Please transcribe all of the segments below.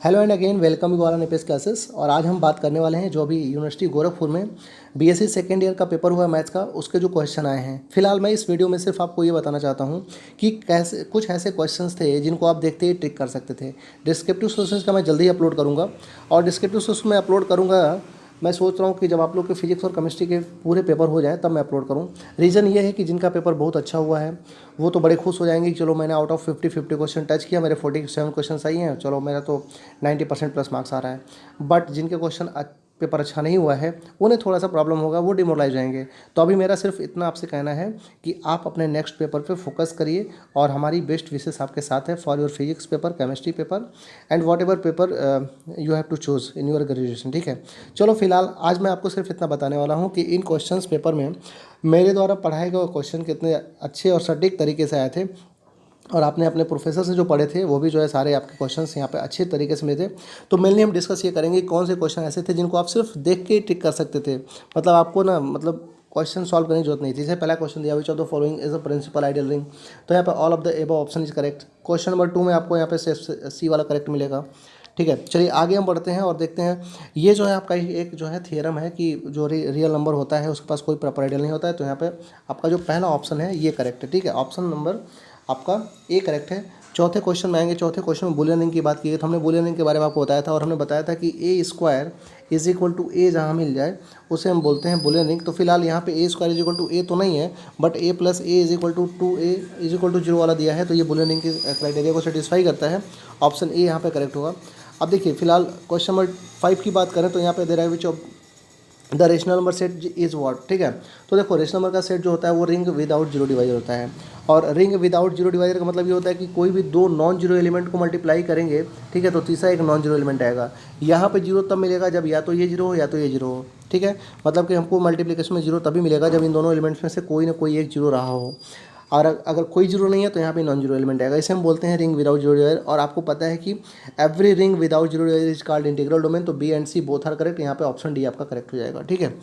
Hello and again welcome you all on APS classes. और आज हम बात करने वाले हैं जो अभी यूनिवर्सिटी गोरखपुर में बीएससी सेकेंड ईयर का पेपर हुआ मैथ्स का, उसके जो क्वेश्चन आए हैं। फिलहाल मैं इस वीडियो में सिर्फ आपको ये बताना चाहता हूँ कि कैसे कुछ ऐसे क्वेश्चंस थे जिनको आप देखते ही ट्रिक कर सकते थे। डिस्क्रिप्टिव सोर्सेज का मैं जल्दी ही अपलोड करूँगा, और डिस्क्रिप्टिव सोर्स में अपलोड करूँगा मैं सोच रहा हूँ कि जब आप लोग के फिजिक्स और केमिस्ट्री के पूरे पेपर हो जाए तब मैं अपलोड करूँ। रीज़न ये है कि जिनका पेपर बहुत अच्छा हुआ है वो तो बड़े खुश हो जाएंगे कि चलो मैंने आउट ऑफ 50 क्वेश्चन टच किया, मेरे 47 क्वेश्चन सही हैं, चलो मेरा तो 90% प्लस मार्क्स आ रहा है। बट जिनके क्वेश्चन पेपर अच्छा नहीं हुआ है उन्हें थोड़ा सा प्रॉब्लम होगा, वो डिमोरलाइज जाएंगे। तो अभी मेरा सिर्फ इतना आपसे कहना है कि आप अपने नेक्स्ट पेपर पे फोकस करिए, और हमारी बेस्ट विशेष आपके साथ है for your physics paper, chemistry paper and whatever paper you have to choose in your graduation. ठीक है, चलो फिलहाल आज मैं आपको सिर्फ इतना बताने वाला हूँ कि इन क्वेश्चंस पेपर में मेरे द्वारा पढ़ाए गए क्वेश्चन कितने अच्छे और सटीक तरीके से आए थे, और आपने अपने प्रोफेसर से जो पढ़े थे वो भी जो है सारे आपके क्वेश्चंस यहाँ पे अच्छे तरीके से मिले थे। तो मेनली हम डिस्कस ये करेंगे कौन से क्वेश्चन ऐसे थे जिनको आप सिर्फ देख के ही टिक कर सकते थे, मतलब आपको ना क्वेश्चन सॉल्व करने की जरूरत नहीं थी। जैसे पहला क्वेश्चन दिया, which of the following is a principal ideal ring, तो यहाँ पे all of the above option is correct. Question number 2 में आपको यहाँ पे सी वाला करेक्ट मिलेगा। ठीक है, चलिए आगे हम बढ़ते हैं और देखते हैं। ये जो है आपका एक जो है थियरम है कि जो रियल नंबर होता है उसके पास कोई प्रॉपर आइडियल नहीं होता है। तो यहाँ पे आपका जो पहला ऑप्शन है ये करेक्ट है। ठीक है, ऑप्शन नंबर आपका ए करेक्ट है। चौथे क्वेश्चन में आएंगे। चौथे क्वेश्चन में बूलियन रिंग की बात की गई, तो हमने बूलियन रिंग के बारे में आपको बताया था, और हमने बताया था कि ए स्क्वायर इज इक्वल टू ए जहाँ मिल जाए उसे हम बोलते हैं बूलियन रिंग। तो फिलहाल यहाँ पे a square is equal to a तो नहीं है, but a plus a is equal to 2a is equal to 0 वाला दिया है, तो ये बूलियन रिंग के क्राइटेरिया को सेटिस्फाई करता है। ऑप्शन ए यहाँ पे करेक्ट होगा। अब देखिए फिलहाल क्वेश्चन नंबर 5 की बात करें तो यहाँ पे दे रहा है विच of the rational number set is what. ठीक है, तो देखो रेशनल नंबर का सेट जो होता है वो रिंग विदाउट जीरो डिवाइजर होता है, और रिंग विदाउट जीरो डिवाइजर का मतलब ये होता है कि कोई भी दो नॉन जीरो एलिमेंट को मल्टीप्लाई करेंगे, ठीक है, तो तीसरा एक नॉन जीरो एलिमेंट आएगा। यहाँ पे जीरो तब मिलेगा जब या तो ये जीरो हो या तो ये जीरो हो। ठीक है, मतलब कि हमको मल्टीप्लिकेशन में जीरो तभी मिलेगा जब इन दोनों एलिमेंट्स में से कोई ना कोई एक जीरो रहा हो, और अगर कोई जीरो नहीं है तो यहाँ पे नॉन जीरो एलिमेंट आएगा। इसे हम बोलते हैं रिंग विदाउट जीरो डिवाइजर। और आपको पता है कि every ring without zero divisor is called integral domain. तो B and C both are correct, यहाँ पे ऑप्शन डी आपका करेक्ट हो जाएगा। ठीक है,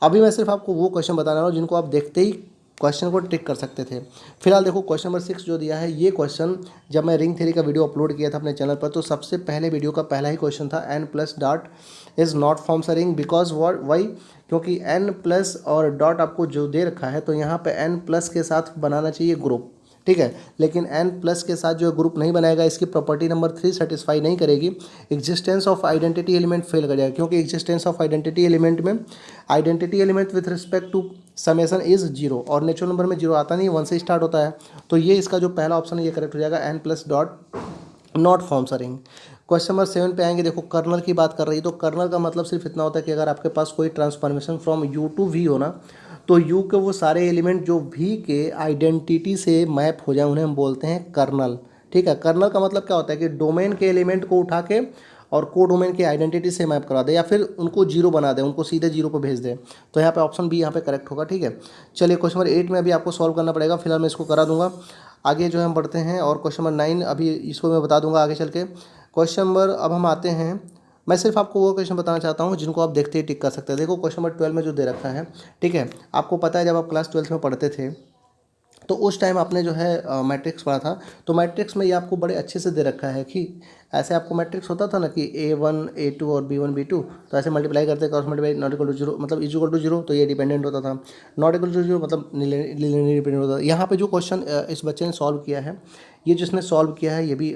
अभी मैं सिर्फ आपको वो क्वेश्चन बताने वाला हूँ जिनको आप देखते ही क्वेश्चन को टिक कर सकते थे। फिलहाल देखो क्वेश्चन नंबर 6 जो दिया है, ये क्वेश्चन जब मैं रिंग थ्योरी का वीडियो अपलोड किया था अपने चैनल पर, तो सबसे पहले वीडियो का पहला ही क्वेश्चन था N plus dot is not forms a ring because what why, क्योंकि एन प्लस और डॉट आपको जो दे रखा है तो यहाँ पे एन प्लस के साथ बनाना चाहिए ग्रुप। ठीक है, लेकिन एन प्लस के साथ जो ग्रुप नहीं बनाएगा, इसकी प्रॉपर्टी नंबर 3 सेटिस्फाई नहीं करेगी। Existence of identity element fail कर जाएगा, क्योंकि एग्जिस्टेंस ऑफ आइडेंटिटी एलिमेंट में identity element with respect to summation is zero, और नेचुरल नंबर में जीरो आता नहीं, 1 से स्टार्ट होता है। तो ये इसका जो पहला ऑप्शन है ये करेक्ट हो जाएगा, N plus dot not forms a ring. Question number 7 पे आएंगे। देखो कर्नल की बात कर रही है, तो कर्नल का मतलब सिर्फ इतना होता है कि अगर आपके पास कोई transformation from U to V हो ना, तो यू के वो सारे एलिमेंट जो वी के आइडेंटिटी से मैप हो जाए उन्हें हम बोलते हैं कर्नल। ठीक है, कर्नल का मतलब क्या होता है कि डोमेन के एलिमेंट को उठा के और को डोमेन के आइडेंटिटी से मैप करा दे, या फिर उनको जीरो बना दे, उनको सीधे जीरो पे भेज दे। तो यहाँ पे ऑप्शन बी यहाँ पे करेक्ट होगा। ठीक है, चलिए क्वेश्चन नंबर 8 में अभी आपको सॉल्व करना पड़ेगा, फिलहाल मैं इसको करा दूंगा। आगे जो है हम बढ़ते हैं, और क्वेश्चन नंबर 9 अभी इसको मैं बता दूंगा आगे चल के। क्वेश्चन नंबर अब हम आते हैं, मैं सिर्फ आपको वो क्वेश्चन बताना चाहता हूँ जिनको आप देखते ही टिक कर सकते हैं। देखो क्वेश्चन नंबर 12 में जो दे रखा है, ठीक है, आपको पता है जब आप क्लास 12 में पढ़ते थे तो उस टाइम आपने जो है मैट्रिक्स पढ़ा था, तो मैट्रिक्स में ये आपको बड़े अच्छे से दे रखा है कि ऐसे आपको मैट्रिक्स होता था ना कि A1 A2 और B1 B2, तो ऐसे मल्टीप्लाई करते cross multiply not equal to zero मतलब इज इक्वल टू जीरो, तो ये डिपेंडेंट होता था। नॉट इक्वल टू जीरो मतलब लीनियरली डिपेंडेंट होता था। यहाँ पे जो क्वेश्चन इस बच्चे ने सॉल्व किया है, ये जिसने सॉल्व किया है ये भी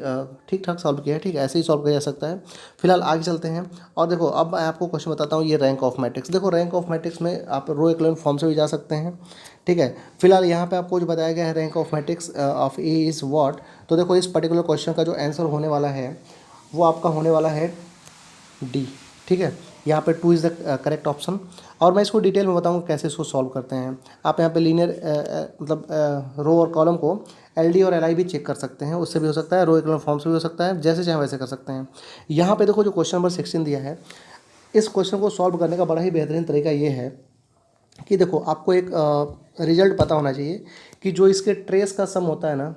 ठीक ठाक सॉल्व किया है। ठीक है, ऐसे ही सॉल्व किया जा सकता है। फिलहाल आगे चलते हैं, और देखो अब मैं आपको क्वेश्चन बताता हूँ ये रैंक ऑफ मैट्रिक्स। देखो रैंक ऑफ मैट्रिक्स में आप रो एक्लोन फॉर्म से भी जा सकते हैं। ठीक है, फिलहाल यहाँ पे आपको जो बताया गया है rank of matrix of A is what, तो देखो इस पर्टिकुलर क्वेश्चन का जो आंसर होने वाला है वो आपका होने वाला है डी। ठीक है, यहाँ पे 2 इज़ द करेक्ट ऑप्शन, और मैं इसको डिटेल में बताऊँगा कैसे इसको सॉल्व करते हैं। आप यहाँ पे लीनियर रो और कॉलम को एल और एल भी चेक कर सकते हैं, उससे भी हो सकता है, रो इक्विवेलेंट फॉर्म से भी हो सकता है, जैसे चाहे वैसे कर सकते हैं। यहाँ पे देखो जो क्वेश्चन नंबर 16 दिया है, इस क्वेश्चन को सॉल्व करने का बड़ा ही बेहतरीन तरीका ये है कि देखो आपको एक रिजल्ट पता होना चाहिए कि जो इसके ट्रेस का सम होता है ना,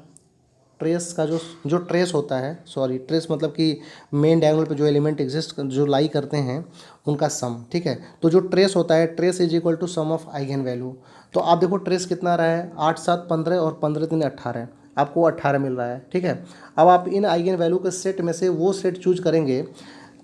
ट्रेस का जो ट्रेस होता है, सॉरी ट्रेस मतलब कि मेन डायगोनल पे जो एलिमेंट एग्जिस्ट जो लाई करते हैं उनका सम। ठीक है, तो जो ट्रेस होता है trace is equal to sum of eigen value. तो आप देखो ट्रेस कितना आ रहा है, 8 7 15 और 15 3 18। आपको 18 मिल रहा है। ठीक है, अब आप इन आइगन वैल्यू के सेट में से वो सेट चूज करेंगे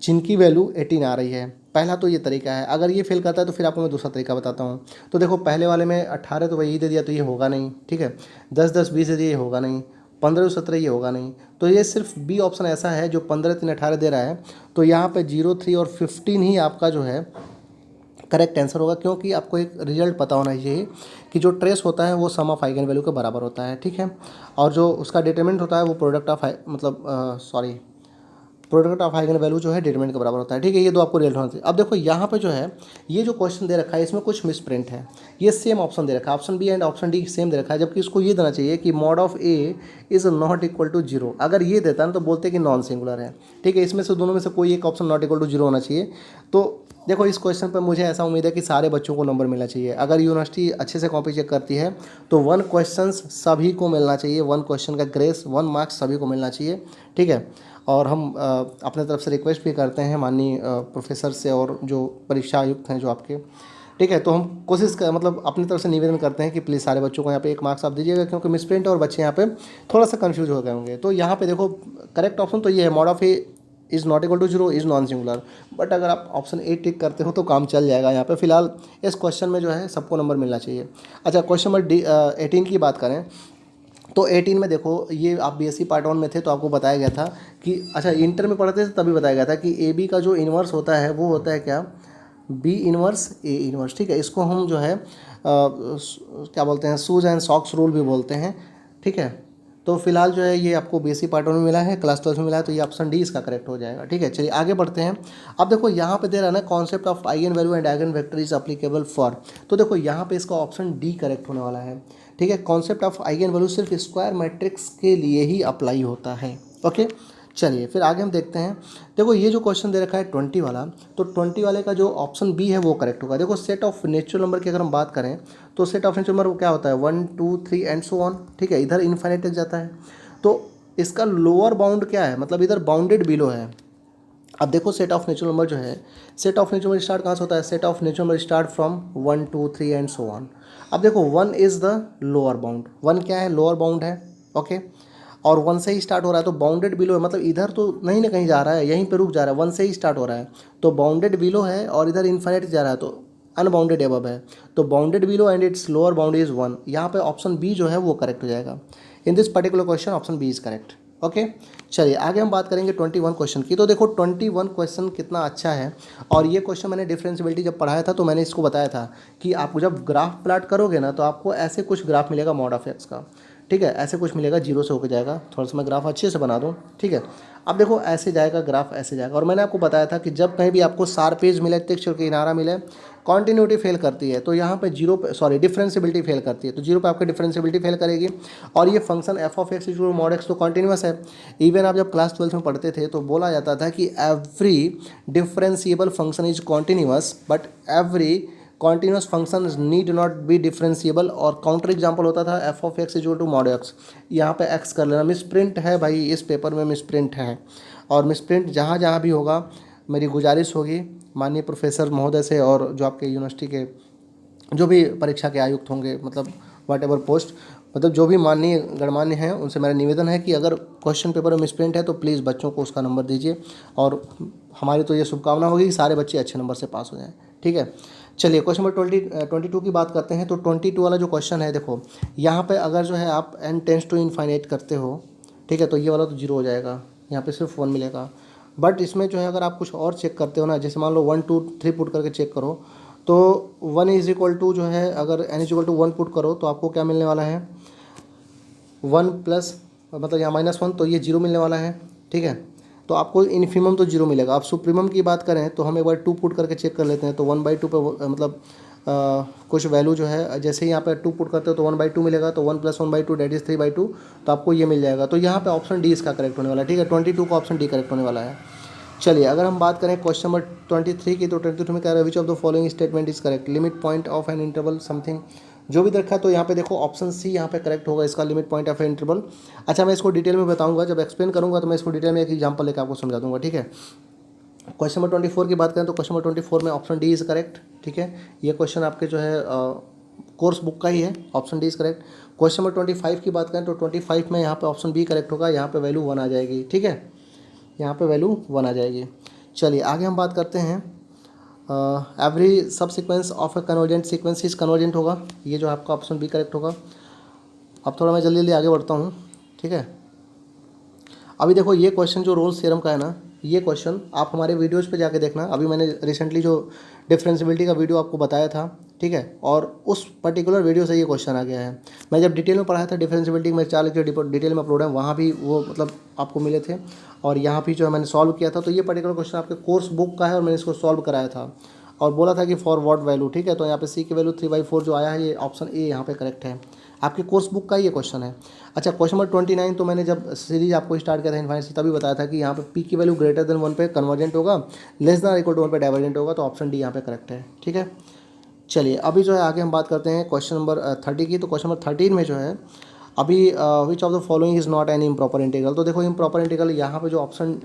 जिनकी वैल्यू 18 आ रही है। पहला तो ये तरीका है। अगर ये फेल करता है तो फिर आपको मैं दूसरा तरीका बताता हूँ। तो देखो पहले वाले में 18 तो वही दे दिया तो ये होगा नहीं। ठीक है, 10 10 20 दे दिया, ये होगा नहीं। 15 17 ये होगा नहीं। तो ये सिर्फ बी ऑप्शन ऐसा है जो 15 3 18 दे रहा है। तो यहाँ पे 0 3 और 15 ही आपका जो है करेक्ट आंसर होगा, क्योंकि आपको एक रिजल्ट पता होना चाहिए कि जो ट्रेस होता है वो सम ऑफ आइगन वैल्यू के बराबर होता है। ठीक है, और जो उसका डिटरमिनेंट होता है वो product of product of eigen value जो है डिटरमिनेंट के बराबर होता है। ठीक है, ये दो आपको रिजल्ट होना चाहिए। अब देखो यहाँ पे जो है ये जो क्वेश्चन दे रखा है इसमें कुछ मिस प्रिंट है। ये सेम ऑप्शन दे रखा है, option B and option D same दे रखा है, जबकि इसको ये देना चाहिए कि mod of A is not equal to 0। अगर ये देता ना तो बोलते कि नॉन सिंगुलर है। ठीक है, इसमें से दोनों में से कोई एक ऑप्शन नॉट इक्वल टू 0 होना चाहिए। तो देखो इस क्वेश्चन पर मुझे ऐसा उम्मीद है कि सारे बच्चों को नंबर मिलना चाहिए। अगर यूनिवर्सिटी अच्छे से कॉपी चेक करती है तो 1 क्वेश्चन सभी को मिलना चाहिए, 1 क्वेश्चन का ग्रेस 1 मार्क्स सभी को मिलना चाहिए। ठीक है, और हम अपने तरफ से रिक्वेस्ट भी करते हैं माननीय प्रोफेसर से और जो परीक्षा आयुक्त हैं जो आपके। ठीक है, तो हम कोशिश कर मतलब अपनी तरफ से निवेदन करते हैं कि प्लीज़ सारे बच्चों को यहाँ पे 1 मार्क्स आप दीजिएगा, क्योंकि मिसप्रिंट और बच्चे यहाँ पे थोड़ा सा कंफ्यूज हो गए होंगे। तो यहाँ पे देखो करेक्ट ऑप्शन तो ये है, mod of A is not equal to 0 is non singular. But अगर आप ऑप्शन ए टिक करते हो तो काम चल जाएगा। यहाँ पे फिलहाल इस क्वेश्चन में जो है सबको नंबर मिलना चाहिए। अच्छा, क्वेश्चन नंबर 18 की बात करें तो 18 में देखो ये आप बीएससी पार्ट 1 में थे तो आपको बताया गया था कि अच्छा इंटर में पढ़ते थे तभी बताया गया था कि ए बी का जो इन्वर्स होता है वो होता है क्या, बी इन्वर्स ए इन्वर्स। ठीक है, इसको हम जो है क्या बोलते हैं, शूज एंड सॉक्स रूल भी बोलते हैं। ठीक है, तो फिलहाल जो है ये आपको बीएससी पार्ट 1 में मिला है, क्लास 12 में मिला है, तो ये ऑप्शन डी इसका करेक्ट हो जाएगा। ठीक है, चलिए आगे बढ़ते हैं। अब देखो यहाँ पे दे रहा है ना concept of eigen value and eigen vector is applicable for. तो देखो यहाँ पे इसका ऑप्शन डी करेक्ट होने वाला है। ठीक है, कॉन्सेप्ट ऑफ आइगन वैल्यू सिर्फ स्क्वायर मैट्रिक्स के लिए ही अप्लाई होता है। ओके, चलिए फिर आगे हम देखते हैं। देखो ये जो क्वेश्चन दे रखा है 20 वाला, तो 20 वाले का जो ऑप्शन बी है वो करेक्ट होगा। देखो सेट ऑफ नेचुरल नंबर की अगर हम बात करें तो सेट ऑफ नेचुरल नंबर वो क्या होता है, 1 2 3 एंड सो ऑन। ठीक है, इधर इनफाइनाइट तक जाता है। तो इसका लोअर बाउंड क्या है, मतलब इधर बाउंडेड बिलो है। अब देखो सेट ऑफ नेचुरल नंबर जो है, set of natural number start कहाँ से होता है, set of natural number start from 1 2 3 and so on. अब देखो 1 इज़ द लोअर बाउंड, 1 क्या है, लोअर बाउंड है। ओके, और 1 से ही स्टार्ट हो रहा है तो बाउंडेड बिलो है, मतलब इधर तो नहीं ना कहीं जा रहा है, यहीं पे रुक जा रहा है, 1 से ही स्टार्ट हो रहा है तो बाउंडेड बिलो है, और इधर इनफाइनाइट जा रहा है तो अनबाउंडेड एबव है। तो bounded below and it's lower bound is 1। यहाँ पे ऑप्शन बी जो है वो करेक्ट हो जाएगा। In this particular question option B is correct. Okay, चलिए आगे हम बात करेंगे 21 क्वेश्चन की। तो देखो 21 क्वेश्चन कितना अच्छा है, और ये क्वेश्चन मैंने डिफरेंशियबिलिटी जब पढ़ाया था तो मैंने इसको बताया था कि आप जब ग्राफ प्लाट करोगे ना तो आपको ऐसे कुछ ग्राफ मिलेगा मॉड ऑफ एक्स का। ठीक है, ऐसे कुछ मिलेगा, जीरो से होकर जाएगा। थोड़ा सा मैं ग्राफ अच्छे से बना दूँ। ठीक है, अब देखो ऐसे जाएगा ग्राफ, ऐसे जाएगा। और मैंने आपको बताया था कि जब कहीं भी आपको शार्पेज मिले, तिरछा किनारा मिले, कॉन्टिन्यूटी फेल करती है, तो यहाँ पे जीरो पे सॉरी डिफरेंशियबिलिटी फेल करती है, तो जीरो पे आपकी डिफरेंशियबिलिटी फेल करेगी। और ये function f of x equal mod x तो कॉन्टिन्यूस है। इवन आप जब क्लास 12 में पढ़ते थे तो बोला जाता था कि every differentiable function is continuous but every continuous function need not be differentiable. और काउंटर एग्जाम्पल होता था f of x equal to mod x. यहाँ पे एक्स कर लेना, मिसप्रिंट है भाई, इस पेपर में मिसप्रिंट है। और मिसप्रिंट जहाँ जहाँ भी होगा मेरी गुजारिश होगी माननीय प्रोफेसर महोदय से, और जो आपके यूनिवर्सिटी के जो भी परीक्षा के आयुक्त होंगे, मतलब वाट एवर पोस्ट, मतलब जो भी माननीय गणमान्य हैं, उनसे मेरा निवेदन है कि अगर क्वेश्चन पेपर में मिसप्रिंट है तो प्लीज़ बच्चों को उसका नंबर दीजिए। और हमारी तो ये शुभकामना होगी कि सारे बच्चे अच्छे नंबर से पास हो जाएँ। ठीक है, चलिए क्वेश्चन नंबर 22 की बात करते हैं। तो 22 वाला जो क्वेश्चन है, देखो यहाँ पे अगर जो है आप n टेंस टू इनफाइनाइट करते हो, ठीक है, तो ये वाला तो जीरो हो जाएगा, यहाँ पे सिर्फ 1 मिलेगा। बट इसमें जो है अगर आप कुछ और चेक करते हो ना, जैसे मान लो 1 2 3 पुट करके चेक करो, तो 1 इज इक्वल टू जो है अगर n is equal to 1 put करो तो आपको क्या मिलने वाला है, 1 प्लस मतलब यहाँ -1, तो ये जीरो मिलने वाला है। ठीक है, तो आपको इन्फीमम तो जीरो मिलेगा। अब सुप्रीमम की बात करें तो हम एक बार 2 पुट करके चेक कर लेते हैं। तो 1/2 पे मतलब कुछ वैल्यू जो है, जैसे ही यहाँ पे 2 पुट करते हो तो 1/2 मिलेगा, तो 1 + 1/2 दैट इज़ 3/2, तो आपको ये मिल जाएगा। तो यहाँ पे ऑप्शन डी इसका करेक्ट होने वाला है। ठीक है, 22 का ऑप्शन डी करेक्ट होने वाला है। चलिए अगर हम बात करें क्वेश्चन नंबर 23 की, तो 23 में कह रहा है विच of the following statement is correct, limit point of an interval something, जो भी रखा है। तो यहाँ पे देखो ऑप्शन सी यहाँ पे करेक्ट होगा, इसका लिमिट पॉइंट ऑफ इंटरवल। अच्छा, मैं इसको डिटेल में बताऊंगा, जब एक्सप्लेन करूंगा तो मैं इसको डिटेल में एक एग्जांपल लेकर आपको समझा दूंगा। ठीक है, क्वेश्चन नंबर 24 की बात करें तो क्वेश्चन नंबर 24 में ऑप्शन डी इज़ करेक्ट। ठीक है, ये क्वेश्चन आपके जो है कोर्स बुक का ही है, option D is correct. Question number 25 की बात करें तो 25 में यहाँ पे ऑप्शन बी करेक्ट होगा, यहाँ पे वैल्यू 1 आ जाएगी। ठीक है, यहाँ पे वैल्यू 1 आ जाएगी। चलिए आगे हम बात करते हैं। एवरी सब sequence of A convergent sequence is convergent होगा, ये जो आपका ऑप्शन बी करेक्ट होगा। अब थोड़ा मैं जल्दी जल्दी आगे बढ़ता हूँ। ठीक है, अभी देखो ये क्वेश्चन जो रोल्स थ्योरम का है ना, ये क्वेश्चन आप हमारे वीडियोज़ पे जाके देखना। अभी मैंने रिसेंटली जो डिफरेंशिएबिलिटी का वीडियो आपको बताया था, ठीक है, और उस पर्टिकुलर वीडियो से ये क्वेश्चन आ गया है। मैं जब डिटेल में पढ़ाया था डिफरेंशिएबिलिटी में 4 लेक्चर डिटेल में अपलोड है, वहाँ भी वो मतलब आपको मिले थे, और यहाँ भी जो है मैंने सॉल्व किया था। तो ये पर्टिकुलर क्वेश्चन आपके कोर्स बुक का है और मैंने इसको सॉल्व कराया था और बोला था कि फॉर व्हाट वैल्यू। ठीक है, तो यहाँ पे सी की वैल्यू 3/4 जो आया है, ये ऑप्शन ए यहाँ पे करेक्ट है। आपके कोर्स बुक का ये क्वेश्चन है। अच्छा, क्वेश्चन नंबर 29 तो मैंने जब सीरीज आपको स्टार्ट किया था इनफाइनाइट तभी बताया था कि यहाँ पे पी की वैल्यू ग्रेटर देन 1 पे कन्वर्जेंट होगा, लेस देन इक्वल टू 1 पे डाइवर्जेंट होगा, तो ऑप्शन डी यहाँ पे करेक्ट है। ठीक है, चलिए अभी जो है आगे हम बात करते हैं क्वेश्चन नंबर 30 की। तो क्वेश्चन नंबर 13 में जो है अभी विच of the following is not an improper integral. तो देखो इम्प्रॉपर इंटीग्रल यहाँ पे जो ऑप्शन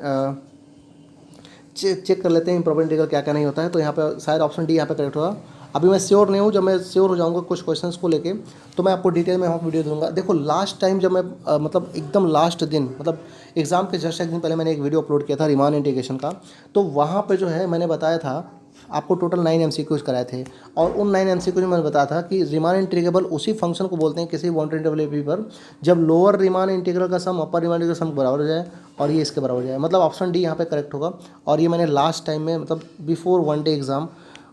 चेक कर लेते हैं इम्प्रॉपर इंटीग्रल क्या क्या नहीं होता है। तो यहाँ पे शायद ऑप्शन डी यहाँ पे करेक्ट होगा। अभी मैं श्योर नहीं हूँ, जब मैं श्योर हो जाऊँगा कुछ क्वेश्चंस को लेके तो मैं आपको डिटेल में वहाँ वीडियो दूंगा। देखो लास्ट टाइम जब मैं मतलब एकदम लास्ट दिन मतलब एग्ज़ाम के जस्ट एक दिन पहले मैंने एक वीडियो अपलोड किया था रिमान इंटीग्रेशन का, तो वहाँ पे जो है मैंने बताया था आपको टोटल 9 MCQs कराए थे, और उन 9 MCQs में मैंने बताया था कि रिमान इंटीग्रेबल उसी फंक्शन को बोलते हैं किसी बाउंड्री इंटीग्रल ए पर जब लोअर रिमान इंटीग्रल का सम अपर रिमान इंटीग्रल का सम बराबर हो जाए और ये इसके बराबर हो जाए, मतलब ऑप्शन डी यहाँ पे करेक्ट होगा। और ये मैंने लास्ट टाइम में मतलब बिफोर 1 डे एग्ज़ाम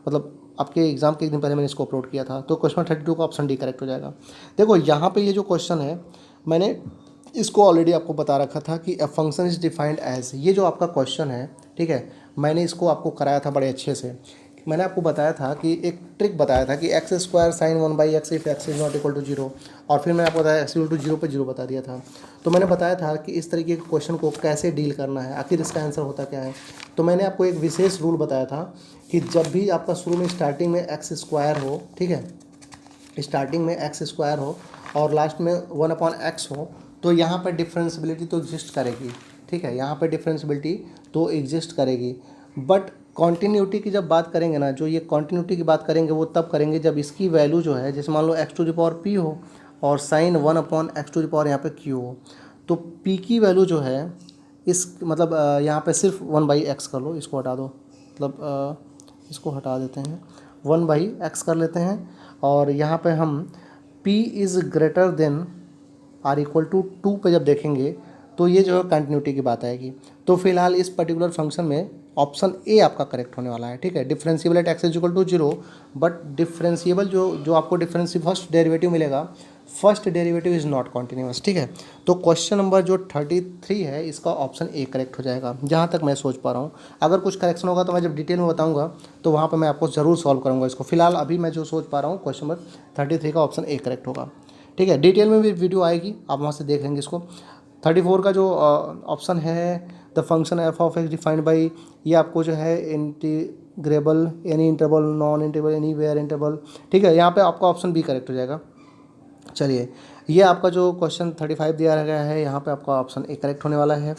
मतलब आपके एग्ज़ाम के एक दिन पहले मैंने इसको अपलोड किया था। तो क्वेश्चन 32 का ऑप्शन डी करेक्ट हो जाएगा। देखो यहाँ पे ये जो क्वेश्चन है मैंने इसको ऑलरेडी आपको बता रखा था कि a function is defined as, ये जो आपका क्वेश्चन है, ठीक है, मैंने इसको आपको कराया था बड़े अच्छे से। मैंने आपको बताया था कि एक ट्रिक बताया था कि x square sine 1/x if x is not equal to 0, और फिर मैंने आपको बताया x इक्वल टू 0 पे 0 बता दिया था। तो मैंने बताया था कि इस तरीके के क्वेश्चन को कैसे डील करना है, आखिर इसका आंसर होता क्या है। तो मैंने आपको एक विशेष रूल बताया था कि जब भी आपका शुरू में स्टार्टिंग में एक्स स्क्वायर हो, ठीक है, स्टार्टिंग में एक्स स्क्वायर हो और लास्ट में 1/x हो, तो यहाँ पर डिफरेंशियबिलिटी तो एग्जिस्ट करेगी। ठीक है, यहाँ पर डिफरेंशियबिलिटी तो एग्जिस्ट करेगी, बट कॉन्टीन्यूटी की जब बात करेंगे ना, जो ये कॉन्टीन्यूटी की बात करेंगे वो तब करेंगे जब इसकी वैल्यू जो है, जैसे मान लो x to the power p हो और sign 1/x to the power यहाँ पे q हो, तो p की वैल्यू जो है इस मतलब यहाँ पे सिर्फ 1/x कर लो, इसको हटा दो, मतलब इसको हटा देते हैं, 1/x कर लेते हैं, और यहाँ पे हम p is greater than or equal to 2 पे जब देखेंगे तो ये जो है कंटिन्यूटी की बात आएगी। तो फिलहाल इस पर्टिकुलर फंक्शन में ऑप्शन ए आपका करेक्ट होने वाला है। ठीक है, differentiable at x is equal to 0, but differentiable जो आपको डिफरेंशियल फर्स्ट डेरिवेटिव मिलेगा, first derivative is not continuous. ठीक है, तो क्वेश्चन नंबर जो 33 है इसका ऑप्शन ए करेक्ट हो जाएगा, जहाँ तक मैं सोच पा रहा हूँ। अगर कुछ करेक्शन होगा तो मैं जब डिटेल में बताऊँगा तो वहाँ पर मैं आपको ज़रूर सॉल्व करूँगा इसको। फिलहाल अभी मैं जो सोच पा रहा हूँ क्वेश्चन नंबर 33 का ऑप्शन ए करेक्ट होगा। ठीक है, डिटेल में भी वीडियो आएगी, आप वहाँ से देख लेंगे इसको। 34 का जो ऑप्शन है the function f of x defined by, ये आपको जो है integrable any interval non interval anywhere interval. ठीक है, यहाँ पे आपका ऑप्शन बी करेक्ट हो जाएगा। चलिए, ये आपका जो क्वेश्चन 35 दिया गया है, यहाँ पे आपका ऑप्शन ए करेक्ट होने वाला है।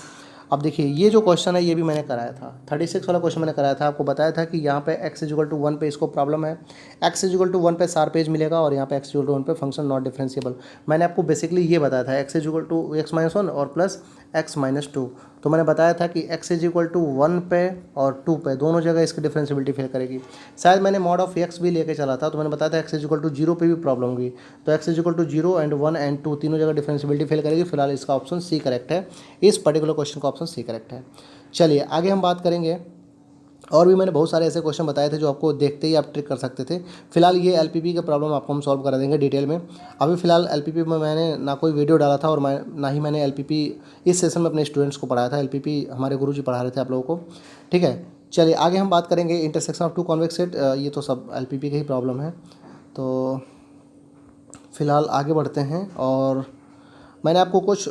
अब देखिए ये जो क्वेश्चन है ये भी मैंने कराया था, 36 वाला क्वेश्चन मैंने कराया था, आपको बताया था कि यहाँ पे x इज इक्वल टू 1 पे इसको प्रॉब्लम है, x इज इक्वल टू 1 पे सार पेज मिलेगा और यहाँ पे x इज इक्वल टू 1 पे फंक्शन नॉट डिफरेंशिएबल। मैंने आपको बेसिकली ये बताया था x is equal to x-1 और प्लस x-2। तो मैंने बताया था कि x इज इक्वल टू 1 पे और 2 पे दोनों जगह इसकी डिफरेंशिएबिलिटी फेल करेगी। शायद मैंने मॉड ऑफ x भी लेके चला था, तो मैंने बताया था x इज इक्वल टू 0 पे भी प्रॉब्लम होगी। तो x is equal to 0 and 1 and 2 तीनों जगह डिफरेंशिएबिलिटी फेल करेगी। फिलहाल इसका ऑप्शन सी करेक्ट है, इस पर्टिकुलर क्वेश्चन का ऑप्शन सी करेक्ट है। चलिए आगे हम बात करेंगे, और भी मैंने बहुत सारे ऐसे क्वेश्चन बताए थे जो आपको देखते ही आप ट्रिक कर सकते थे। फिलहाल ये एलपीपी का प्रॉब्लम आपको हम सॉल्व करा देंगे डिटेल में। अभी फिलहाल एलपीपी में मैंने ना कोई वीडियो डाला था और ना ही मैंने एलपीपी इस सेशन में अपने स्टूडेंट्स को पढ़ाया था। एलपीपी हमारे गुरुजी पढ़ा रहे थे आप लोगों को। ठीक है, चलिए आगे हम बात करेंगे intersection of two convex set, ये तो सब एलपीपी का ही प्रॉब्लम है। तो फिलहाल आगे बढ़ते हैं, और मैंने आपको कुछ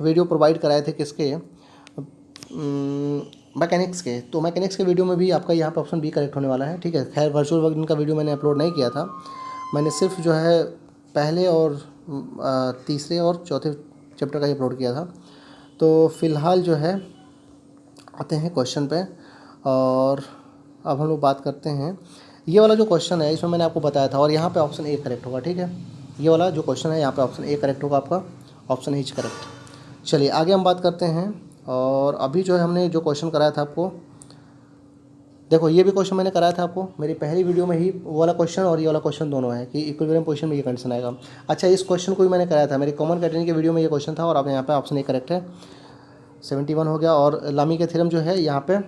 वीडियो प्रोवाइड कराए थे किसके, मैकेनिक्स के। तो मैकेनिक्स के वीडियो में भी आपका यहाँ पे ऑप्शन बी करेक्ट होने वाला है। ठीक है, खैर वर्चुअल वर्क का वीडियो मैंने अपलोड नहीं किया था, मैंने सिर्फ जो है पहले और तीसरे और चौथे चैप्टर का ही अपलोड किया था। तो फिलहाल जो है आते हैं क्वेश्चन पे, और अब हम लोग बात करते हैं ये वाला जो क्वेश्चन है, इसमें मैंने आपको बताया था और यहाँ पे ऑप्शन ए करेक्ट होगा। ठीक है, ये वाला जो क्वेश्चन है यहाँ पे ऑप्शन ए करेक्ट होगा आपका, ऑप्शन ए इज करेक्ट। चलिए आगे हम बात करते हैं। और अभी जो है हमने जो क्वेश्चन कराया था आपको, देखो ये भी क्वेश्चन मैंने कराया था आपको मेरी पहली वीडियो में ही, वो वाला क्वेश्चन और ये वाला क्वेश्चन दोनों है कि इक्विलिब्रियम पोजीशन में ये कंडीशन आएगा। अच्छा, इस क्वेश्चन को भी मैंने कराया था मेरी कॉमन कैटेगरी के वीडियो में, ये क्वेश्चन था और अब यहाँ पे ऑप्शन ए करेक्ट है, 71 हो गया। और लामी का थ्योरम जो है यहाँ पे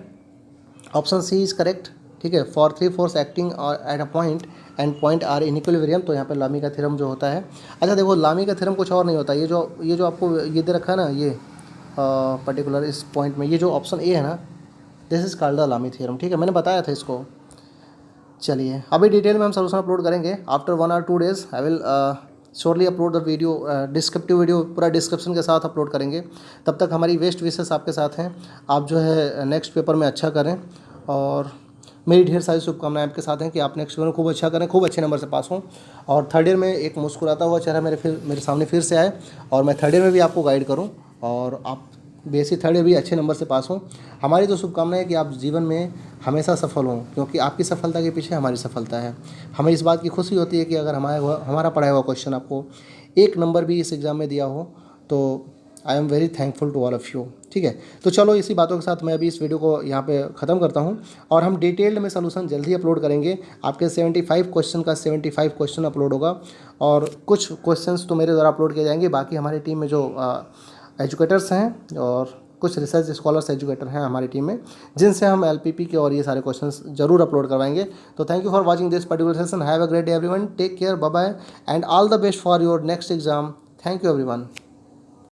ऑप्शन सी इज करेक्ट, ठीक है। For 3 force acting at a point and point are in equilibrium, तो यहाँ पे लामी का थ्योरम जो होता है। अच्छा देखो, लामी का थ्योरम कुछ और नहीं होता, ये जो आपको ये दे रखा है ना, ये पर्टिकुलर इस पॉइंट में ये जो ऑप्शन ए है ना, दिस इज कॉल्ड द लामी थ्योरम, ठीक है, मैंने बताया था इसको। चलिए अभी डिटेल में हम सोल्यूशन अपलोड करेंगे। After 1 or 2 days I will surely upload the video, descriptive video पूरा डिस्क्रिप्शन के साथ अपलोड करेंगे। तब तक हमारी बेस्ट विशेस आपके साथ हैं, आप जो है नेक्स्ट पेपर में अच्छा करें और मेरी ढेर सारी शुभकामनाएं आपके साथ हैं कि आप नेक्स्ट पेपर में खूब अच्छा करें, खूब अच्छे नंबर से पास हों और थर्ड ईयर में एक मुस्कुराता हुआ चेहरा मेरे सामने फिर से आए और मैं थर्ड ईयर में भी आपको गाइड करूँ और आप बेसिक थर्ड ईयर भी अच्छे नंबर से पास हों। हमारी तो शुभकामनाएं है कि आप जीवन में हमेशा सफल हों, क्योंकि आपकी सफलता के पीछे हमारी सफलता है। हमें इस बात की खुशी होती है कि अगर हमारा पढ़ाया हुआ क्वेश्चन आपको 1 नंबर भी इस एग्ज़ाम में दिया हो तो I am very thankful to all of you, ठीक है। तो चलो इसी बातों के साथ मैं अभी इस वीडियो को यहाँ पे ख़त्म करता हूँ और हम डिटेल्ड में सलूशन जल्दी अपलोड करेंगे। आपके 75 क्वेश्चन का 75 क्वेश्चन अपलोड होगा और कुछ क्वेश्चंस तो मेरे द्वारा अपलोड किए जाएंगे, बाकी हमारी टीम में जो एजुकेटर्स हैं और कुछ रिसर्च स्कॉलर्स एजुकेटर हैं हमारी टीम में, जिनसे हम एलपीपी के और ये सारे क्वेश्चंस जरूर अपलोड करवाएंगे। तो thank you for watching this particular session. Have a great day everyone, take care, bye bye and all the best for your next exam. Thank you everyone.